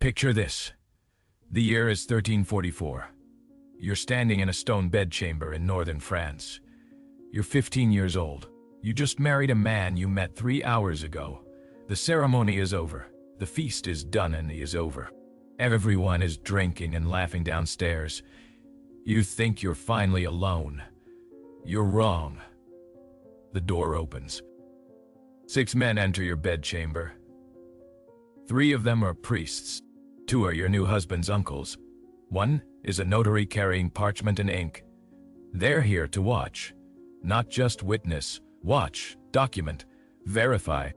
Picture this. The year is 1344. You're standing in a stone bedchamber in northern France. You're 15 years old. You just married a man you met 3 hours ago. The ceremony is over. The feast is done and he is over. Everyone is drinking and laughing downstairs. You think you're finally alone. You're wrong. The door opens. 6 men enter your bedchamber. 3 of them are priests. 2 are your new husband's uncles. 1 is a notary carrying parchment and ink. They're here to watch. Not just witness. Watch, document, verify.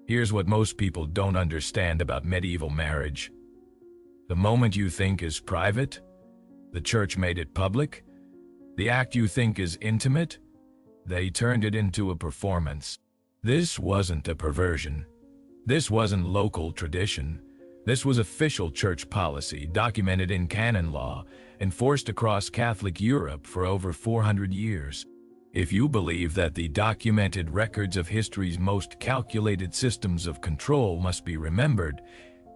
Here's what most people don't understand about medieval marriage. The moment you think is private, the church made it public. The act you think is intimate, they turned it into a performance. This wasn't a perversion. This wasn't local tradition. This was official church policy, documented in canon law, enforced across Catholic Europe for over 400 years. If you believe that the documented records of history's most calculated systems of control must be remembered,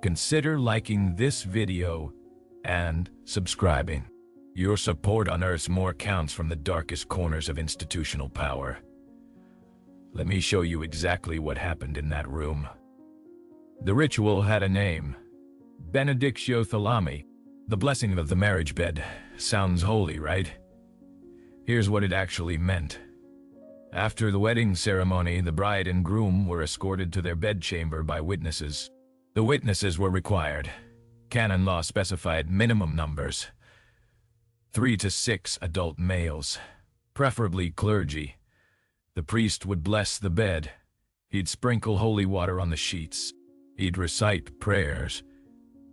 consider liking this video and subscribing. Your support unearths more counts from the darkest corners of institutional power. Let me show you exactly what happened in that room. The ritual had a name. Benedictio Thalami. The blessing of the marriage bed. Sounds holy, right? Here's what it actually meant. After the wedding ceremony, the bride and groom were escorted to their bedchamber by witnesses. The witnesses were required. Canon law specified minimum numbers. 3 to 6 adult males, preferably clergy. The priest would bless the bed. He'd sprinkle holy water on the sheets. He'd recite prayers.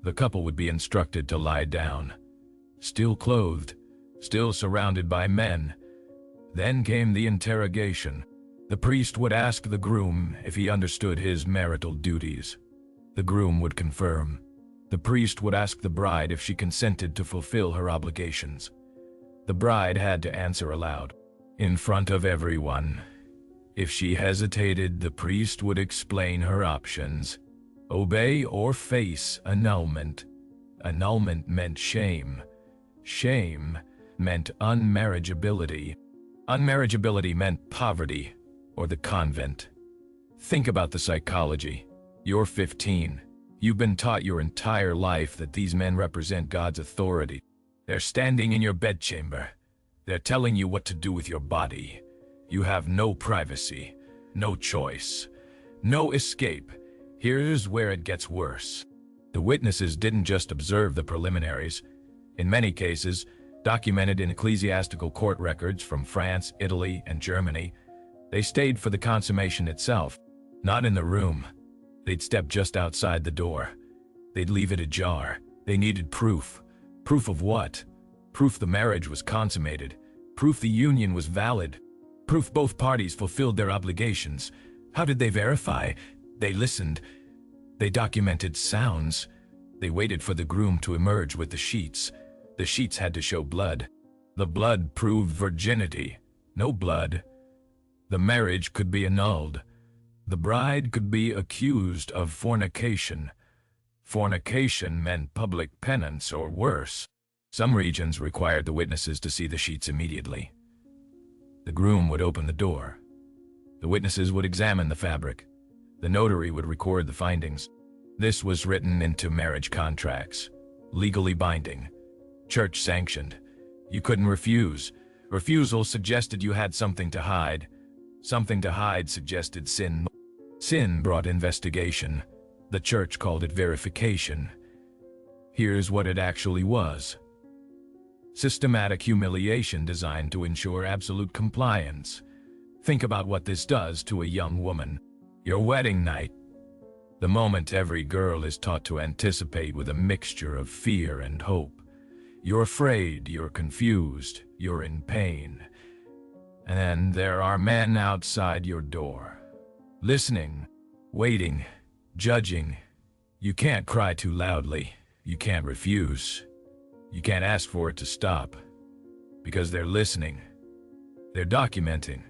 The couple would be instructed to lie down, still clothed, still surrounded by men. Then came the interrogation. The priest would ask the groom if he understood his marital duties. The groom would confirm. The priest would ask the bride if she consented to fulfill her obligations. The bride had to answer aloud, in front of everyone. If she hesitated, the priest would explain her options. Obey or face annulment. Annulment meant shame. Shame meant unmarriageability. Unmarriageability meant poverty or the convent. Think about the psychology. You're 15. You've been taught your entire life that these men represent God's authority. They're standing in your bedchamber. They're telling you what to do with your body. You have no privacy, no choice, no escape. Here's where it gets worse. The witnesses didn't just observe the preliminaries. In many cases, documented in ecclesiastical court records from France, Italy, and Germany, they stayed for the consummation itself, not in the room. They'd step just outside the door. They'd leave it ajar. They needed proof. Proof of what? Proof the marriage was consummated. Proof the union was valid. Proof both parties fulfilled their obligations. How did they verify? They listened. They documented sounds. They waited for the groom to emerge with the sheets. The sheets had to show blood. The blood proved virginity. No blood. The marriage could be annulled. The bride could be accused of fornication. Fornication meant public penance or worse. Some regions required the witnesses to see the sheets immediately. The groom would open the door. The witnesses would examine the fabric. The notary would record the findings. This was written into marriage contracts, legally binding, church-sanctioned. You couldn't refuse. Refusal suggested you had something to hide. Something to hide suggested sin. Sin brought investigation. The church called it verification. Here's what it actually was. Systematic humiliation designed to ensure absolute compliance. Think about what this does to a young woman. Your wedding night. The moment every girl is taught to anticipate with a mixture of fear and hope. You're afraid, you're confused, you're in pain. And then there are men outside your door. Listening, waiting, judging. You can't cry too loudly. You can't refuse. You can't ask for it to stop. Because they're listening. They're documenting.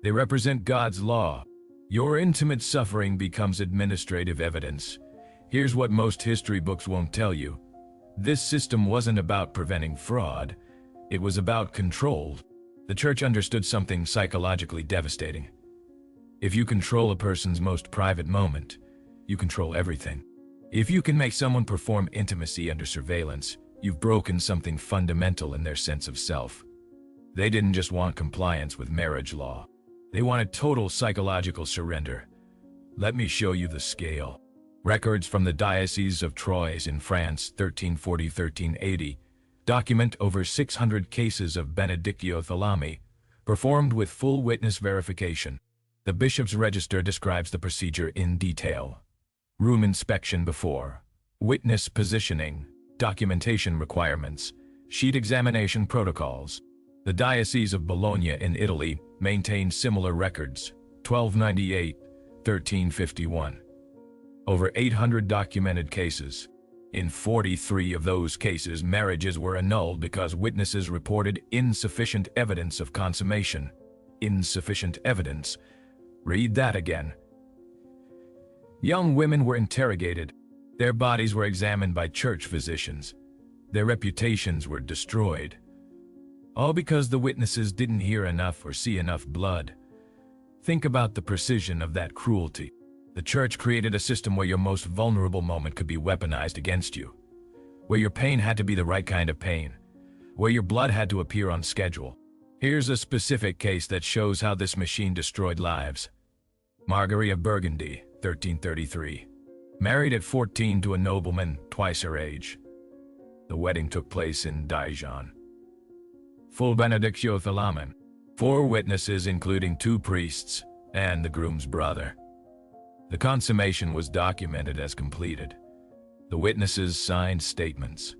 They represent God's law. Your intimate suffering becomes administrative evidence. Here's what most history books won't tell you. This system wasn't about preventing fraud. It was about control. The church understood something psychologically devastating. If you control a person's most private moment, you control everything. If you can make someone perform intimacy under surveillance, you've broken something fundamental in their sense of self. They didn't just want compliance with marriage law. They wanted total psychological surrender. Let me show you the scale. Records from the Diocese of Troyes in France, 1340-1380, document over 600 cases of benedictio thalami, performed with full witness verification. The bishop's register describes the procedure in detail. Room inspection before, witness positioning, documentation requirements, sheet examination protocols. The Diocese of Bologna in Italy maintained similar records, 1298, 1351. Over 800 documented cases. In 43 of those cases, marriages were annulled because witnesses reported insufficient evidence of consummation. Insufficient evidence. Read that again. Young women were interrogated. Their bodies were examined by church physicians. Their reputations were destroyed. All because the witnesses didn't hear enough or see enough blood. Think about the precision of that cruelty. The church created a system where your most vulnerable moment could be weaponized against you, where your pain had to be the right kind of pain, where your blood had to appear on schedule. Here's a specific case that shows how this machine destroyed lives. Marguerite of Burgundy, 1333. Married at 14 to a nobleman twice her age. The wedding took place in Dijon. Full benedictio thalami. 4 witnesses including 2 priests and the groom's brother. The consummation was documented as completed. The witnesses signed statements.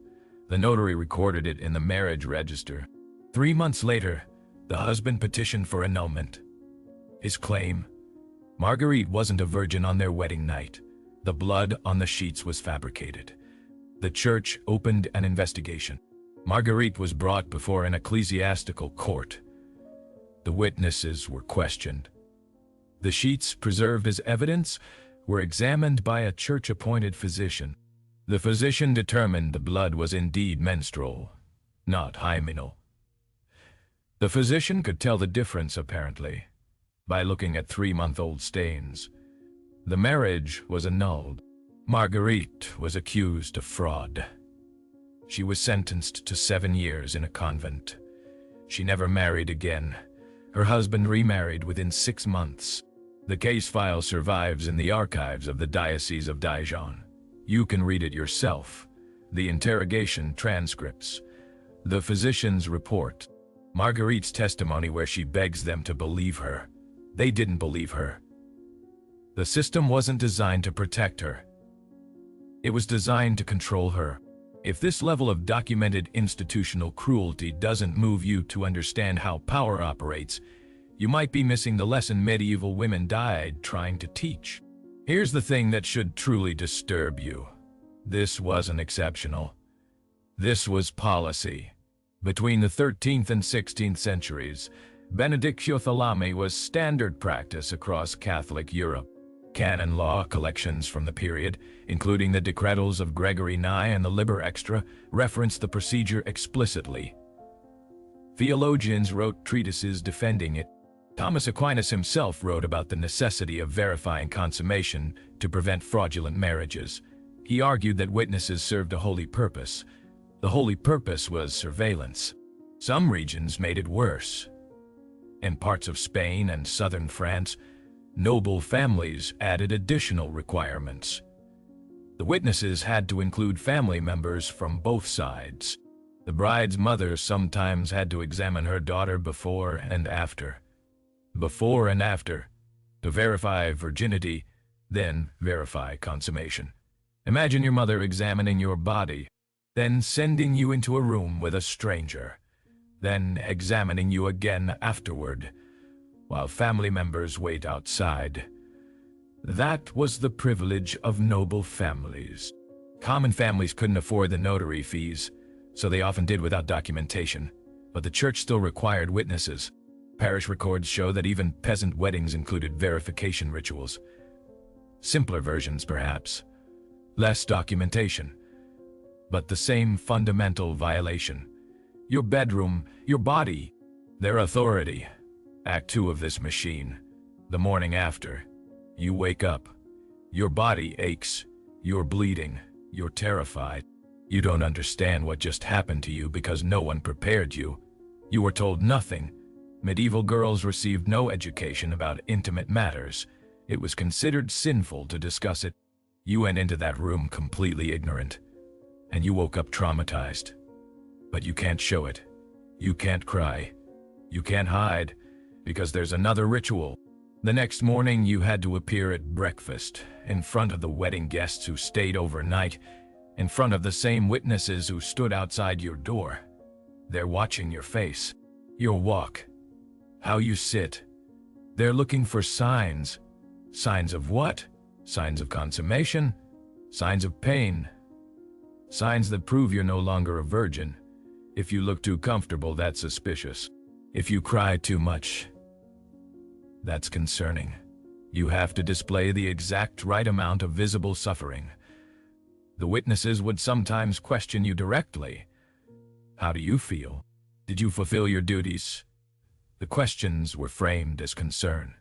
The notary recorded it in the marriage register. 3 months later, the husband petitioned for annulment. His claim: Marguerite wasn't a virgin on their wedding night. The blood on the sheets was fabricated. The church opened an investigation. Marguerite was brought before an ecclesiastical court. The witnesses were questioned. The sheets, preserved as evidence, were examined by a church-appointed physician. The physician determined the blood was indeed menstrual, not hymenal. The physician could tell the difference, apparently, by looking at 3-month-old stains. The marriage was annulled. Marguerite was accused of fraud. She was sentenced to 7 years in a convent. She never married again. Her husband remarried within 6 months. The case file survives in the archives of the Diocese of Dijon. You can read it yourself. The interrogation transcripts. The physician's report. Marguerite's testimony where she begs them to believe her. They didn't believe her. The system wasn't designed to protect her. It was designed to control her. If this level of documented institutional cruelty doesn't move you to understand how power operates, you might be missing the lesson medieval women died trying to teach. Here's the thing that should truly disturb you. This wasn't exceptional. This was policy. Between the 13th and 16th centuries, benedictio thalami was standard practice across Catholic Europe. Canon law collections from the period, including the decretals of Gregory IX and the Liber Extra, reference the procedure explicitly. Theologians wrote treatises defending it. Thomas Aquinas himself wrote about the necessity of verifying consummation to prevent fraudulent marriages. He argued that witnesses served a holy purpose. The holy purpose was surveillance. Some regions made it worse. In parts of Spain and southern France, noble families added additional requirements. The witnesses had to include family members from both sides. The bride's mother sometimes had to examine her daughter before and after. Before and after, to verify virginity, then verify consummation. Imagine your mother examining your body, then sending you into a room with a stranger, then examining you again afterward, while family members wait outside. That was the privilege of noble families. Common families couldn't afford the notary fees, so they often did without documentation, but the church still required witnesses. Parish records show that even peasant weddings included verification rituals. Simpler versions, perhaps. less documentation, but the same fundamental violation. Your bedroom, your body, their authority. Act 2 of this machine. The morning after. You wake up. Your body aches. You're bleeding. You're terrified. You don't understand what just happened to you because no one prepared you. You were told nothing. Medieval girls received no education about intimate matters. It was considered sinful to discuss it. You went into that room completely ignorant, and you woke up traumatized. But you can't show it. You can't cry. You can't hide, because there's another ritual. The next morning you had to appear at breakfast, in front of the wedding guests who stayed overnight, in front of the same witnesses who stood outside your door. They're watching your face, your walk, how you sit. They're looking for signs. Signs of what? Signs of consummation? Signs of pain? Signs that prove you're no longer a virgin. If you look too comfortable, that's suspicious. If you cry too much, that's concerning. You have to display the exact right amount of visible suffering. The witnesses would sometimes question you directly. How do you feel? Did you fulfill your duties? The questions were framed as concern.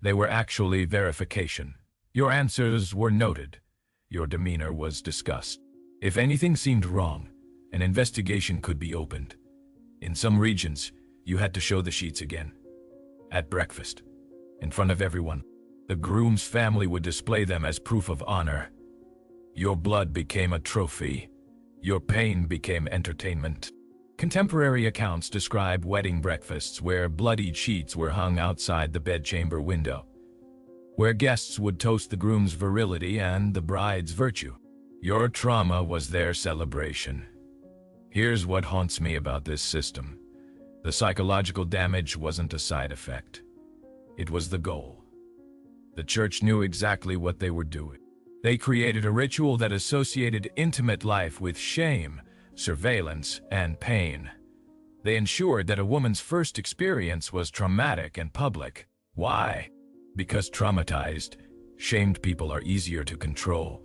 They were actually verification. Your answers were noted. Your demeanor was discussed. If anything seemed wrong, an investigation could be opened. In some regions, you had to show the sheets again. At breakfast, in front of everyone, the groom's family would display them as proof of honor. Your blood became a trophy. Your pain became entertainment. Contemporary accounts describe wedding breakfasts where bloodied sheets were hung outside the bedchamber window, where guests would toast the groom's virility and the bride's virtue. Your trauma was their celebration. Here's what haunts me about this system. The psychological damage wasn't a side effect. It was the goal. The church knew exactly what they were doing. They created a ritual that associated intimate life with shame, surveillance, and pain. They ensured that a woman's first experience was traumatic and public. Why? Because traumatized, shamed people are easier to control.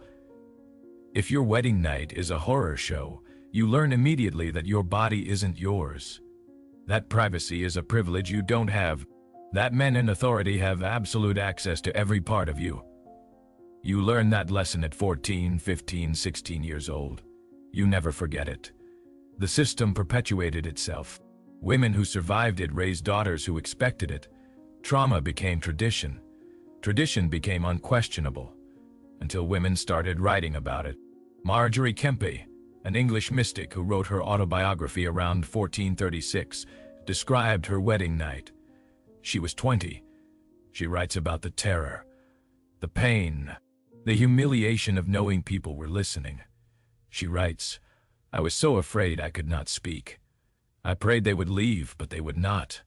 If your wedding night is a horror show, you learn immediately that your body isn't yours. That privacy is a privilege you don't have. That men in authority have absolute access to every part of you. You learn that lesson at 14, 15, 16 years old. You never forget it. The system perpetuated itself. Women who survived it raised daughters who expected it. Trauma became tradition. Tradition became unquestionable, until women started writing about it. Marjorie Kempe, an English mystic who wrote her autobiography around 1436, described her wedding night. She was 20. She writes about the terror, the pain, the humiliation of knowing people were listening. She writes, "I was so afraid I could not speak. I prayed they would leave, but they would not.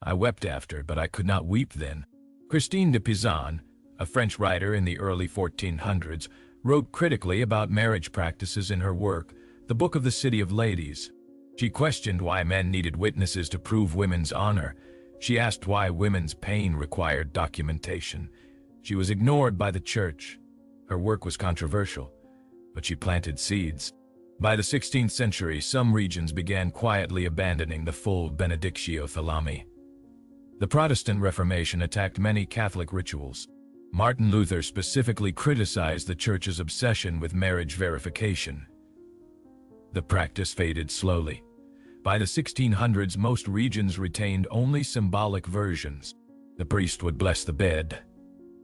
I wept after, but I could not weep then." Christine de Pizan, a French writer in the early 1400s, wrote critically about marriage practices in her work, The Book of the City of Ladies. She questioned why men needed witnesses to prove women's honor. She asked why women's pain required documentation. She was ignored by the church. Her work was controversial, but she planted seeds. By the 16th century, some regions began quietly abandoning the full benedictio thalami. The Protestant Reformation attacked many Catholic rituals. Martin Luther specifically criticized the Church's obsession with marriage verification. The practice faded slowly. By the 1600s, most regions retained only symbolic versions. The priest would bless the bed,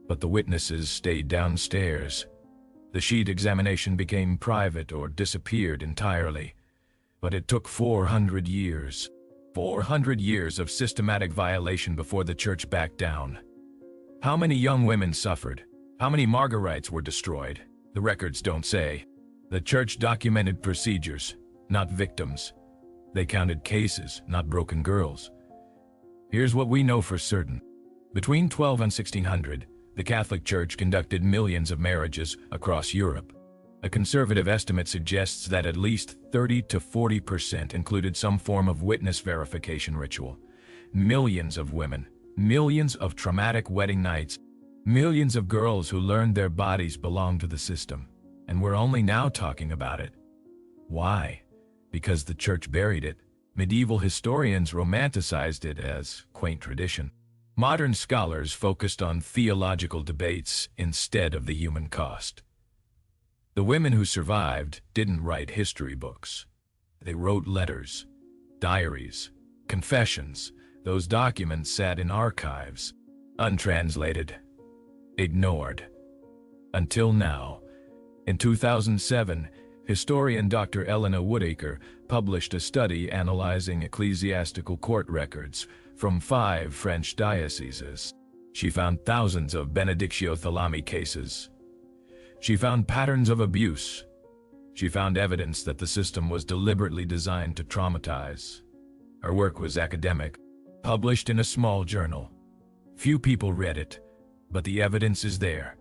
but the witnesses stayed downstairs. The sheet examination became private or disappeared entirely. But it took 400 years. 400 years of systematic violation before the church backed down. How many young women suffered? How many Marguerites were destroyed? The records don't say. The church documented procedures, not victims. They counted cases, not broken girls. Here's what we know for certain. Between 12 and 1600, the Catholic Church conducted millions of marriages across Europe. A conservative estimate suggests that at least 30 to 40% included some form of witness verification ritual. Millions of women, millions of traumatic wedding nights, millions of girls who learned their bodies belonged to the system, and we're only now talking about it. Why? Because the church buried it. Medieval historians romanticized it as quaint tradition. Modern scholars focused on theological debates instead of the human cost. The women who survived didn't write history books. They wrote letters, diaries, confessions. Those documents sat in archives, untranslated, ignored. Until now. In 2007, historian Dr. Elena Woodacre published a study analyzing ecclesiastical court records from 5 French dioceses. She found thousands of benedictio thalami cases. She found patterns of abuse. She found evidence that the system was deliberately designed to traumatize. Her work was academic, published in a small journal. Few people read it, but the evidence is there.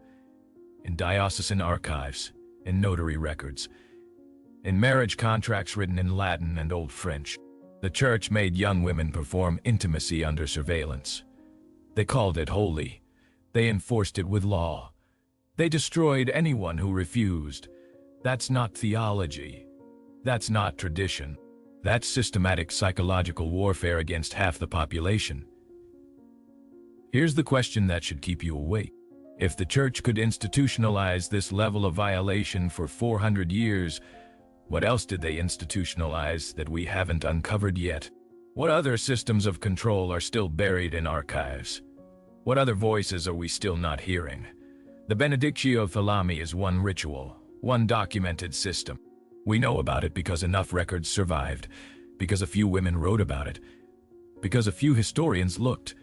In diocesan archives, in notary records, in marriage contracts written in Latin and Old French. The church made young women perform intimacy under surveillance. They called it holy. They enforced it with law. They destroyed anyone who refused. That's not theology. That's not tradition. That's systematic psychological warfare against half the population. Here's the question that should keep you awake. If the church could institutionalize this level of violation for 400 years, what else did they institutionalize that we haven't uncovered yet? What other systems of control are still buried in archives? What other voices are we still not hearing? The benedictio thalami is one ritual, one documented system. We know about it because enough records survived, because a few women wrote about it, because a few historians looked.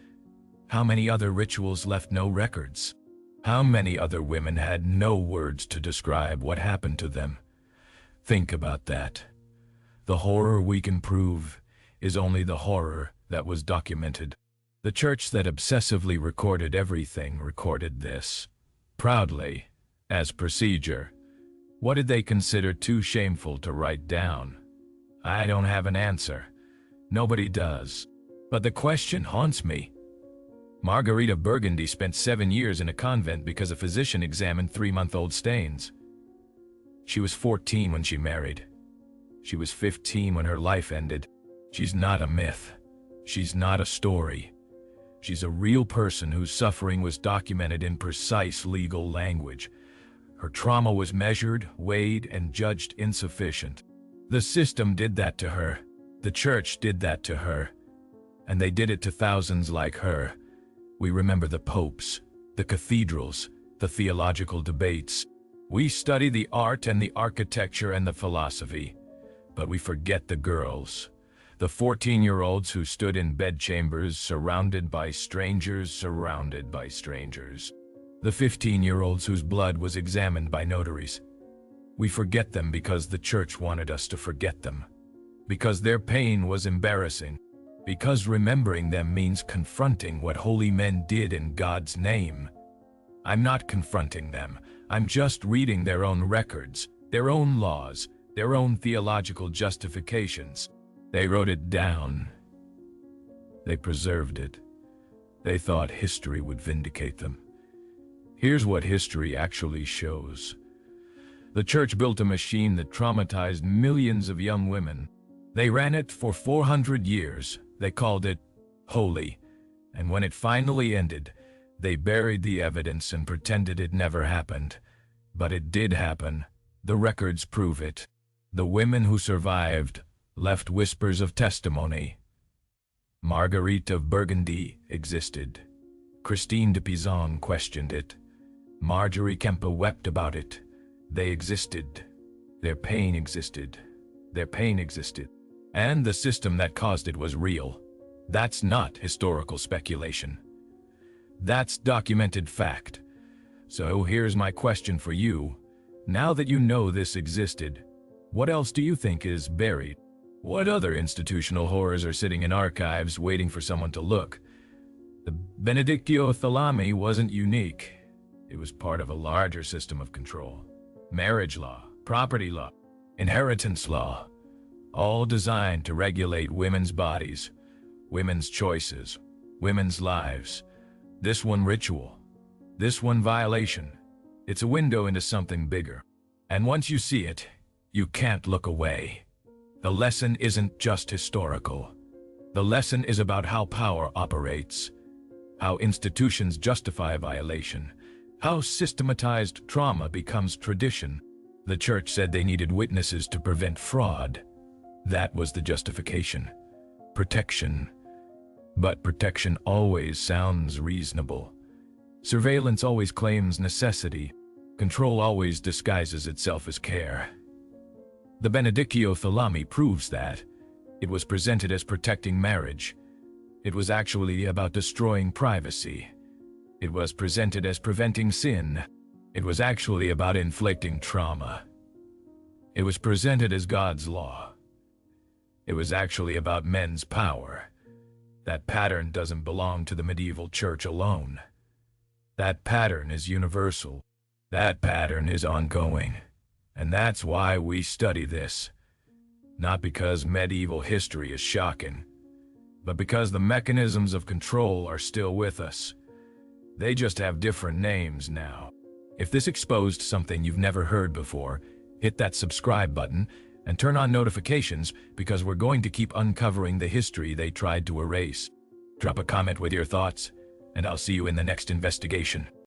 How many other rituals left no records? How many other women had no words to describe what happened to them? Think about that. The horror we can prove is only the horror that was documented. The church that obsessively recorded everything recorded this. Proudly, as procedure. What did they consider too shameful to write down? I don't have an answer. Nobody does. But the question haunts me. Marguerite of Burgundy spent 7 years in a convent because a physician examined 3-month-old stains. She was 14 when she married. She was 15 when her life ended. She's not a myth. She's not a story. She's a real person whose suffering was documented in precise legal language. Her trauma was measured, weighed, and judged insufficient. The system did that to her. The church did that to her. And they did it to thousands like her. We remember the popes, the cathedrals, the theological debates. We study the art and the architecture and the philosophy, but we forget the girls, the 14-year-olds who stood in bedchambers surrounded by strangers, the 15-year-olds whose blood was examined by notaries. We forget them because the church wanted us to forget them, because their pain was embarrassing, because remembering them means confronting what holy men did in God's name. I'm not confronting them. I'm just reading their own records, their own laws, their own theological justifications. They wrote it down. They preserved it. They thought history would vindicate them. Here's what history actually shows. The church built a machine that traumatized millions of young women. They ran it for 400 years. They called it holy. And when it finally ended, they buried the evidence and pretended it never happened. But it did happen. The records prove it. The women who survived left whispers of testimony. Marguerite of Burgundy existed. Christine de Pizan questioned it. Marjorie Kempe wept about it. They existed. Their pain existed. Their pain existed. And the system that caused it was real. That's not historical speculation. That's documented fact. So here's my question for you. Now that you know this existed, what else do you think is buried? What other institutional horrors are sitting in archives waiting for someone to look? The benedictio thalami wasn't unique. It was part of a larger system of control. Marriage law, property law, inheritance law, all designed to regulate women's bodies, women's choices, women's lives. This one ritual, this one violation. It's a window into something bigger. And once you see it, you can't look away. The lesson isn't just historical. The lesson is about how power operates, how institutions justify violation, how systematized trauma becomes tradition. The church said they needed witnesses to prevent fraud. That was the justification. Protection. But protection always sounds reasonable. Surveillance always claims necessity. Control always disguises itself as care. The Benedictio Thalami proves that. It was presented as protecting marriage. It was actually about destroying privacy. It was presented as preventing sin. It was actually about inflicting trauma. It was presented as God's law. It was actually about men's power. That pattern doesn't belong to the medieval church alone. That pattern is universal. That pattern is ongoing. And that's why we study this. Not because medieval history is shocking, but because the mechanisms of control are still with us. They just have different names now. If this exposed something you've never heard before, hit that subscribe button and turn on notifications, because we're going to keep uncovering the history they tried to erase. Drop a comment with your thoughts, and I'll see you in the next investigation.